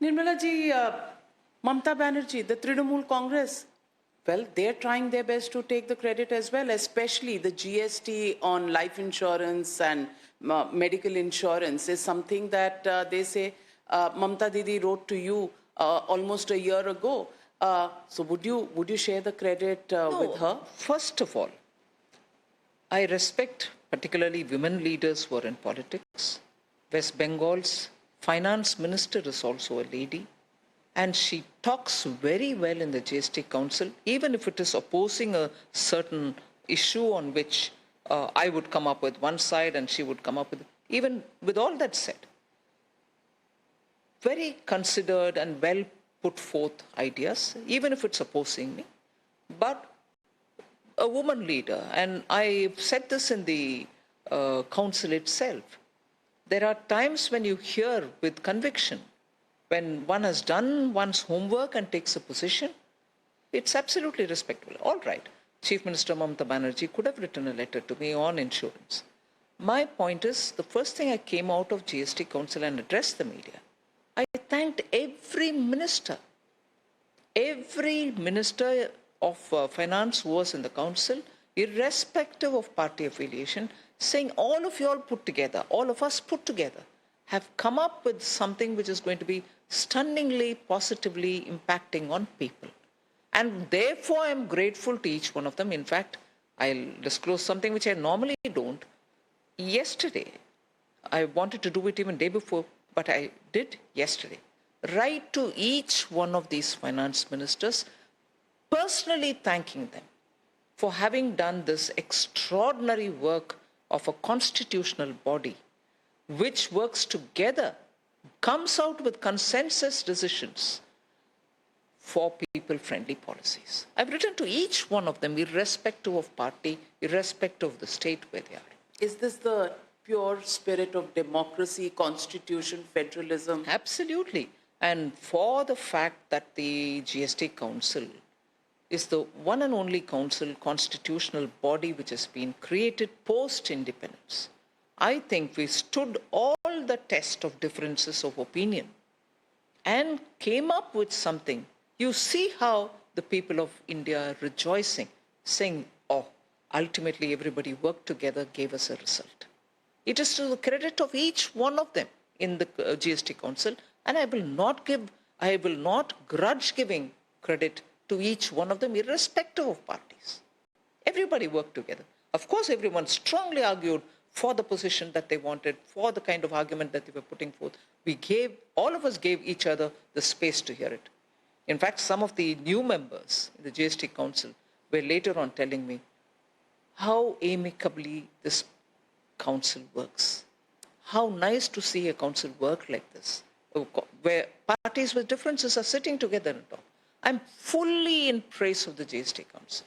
Nirmala ji, Mamta Banerjee, the Trinamool Congress, well, they're trying their best to take the credit as well, especially the GST on life insurance and medical insurance is something that they say Mamta Didi wrote to you almost a year ago. So would you share the credit with her? First of all, I respect particularly women leaders who are in politics. West Bengal's finance minister is also a lady, and she talks very well in the GST Council, even if it is opposing a certain issue on which I would come up with one side and she would come up with, even with all that said, very considered and well put forth ideas, even if it's opposing me, but a woman leader, and I've said this in the council itself, there are times when you hear with conviction, when one has done one's homework and takes a position, it's absolutely respectable. All right, Chief Minister Mamta Banerjee could have written a letter to me on insurance. My point is, the first thing I came out of GST Council and addressed the media, I thanked every minister of finance who was in the council, irrespective of party affiliation, saying all of you all put together, all of us put together, have come up with something which is going to be stunningly, positively impacting on people. And therefore, I'm grateful to each one of them. In fact, I'll disclose something which I normally don't. Yesterday, I wanted to do it even day before, but I did yesterday. Write to each one of these finance ministers, personally thanking them for having done this extraordinary work of a constitutional body which works together, comes out with consensus decisions for people-friendly policies. I've written to each one of them, irrespective of party, irrespective of the state where they are. Is this the pure spirit of democracy, constitution, federalism? Absolutely. And for the fact that the GST Council is the one and only council, constitutional body which has been created post-independence, I think we stood all the test of differences of opinion and came up with something. You see how the people of India are rejoicing, saying, oh, ultimately everybody worked together, gave us a result. It is to the credit of each one of them in the GST Council, and I will not grudge giving credit to each one of them, irrespective of parties. Everybody worked together. Of course, everyone strongly argued for the position that they wanted, for the kind of argument that they were putting forth. All of us gave each other the space to hear it. In fact, some of the new members in the GST Council were later on telling me how amicably this council works. How nice to see a council work like this, where parties with differences are sitting together and talk. I'm fully in praise of the GST Council.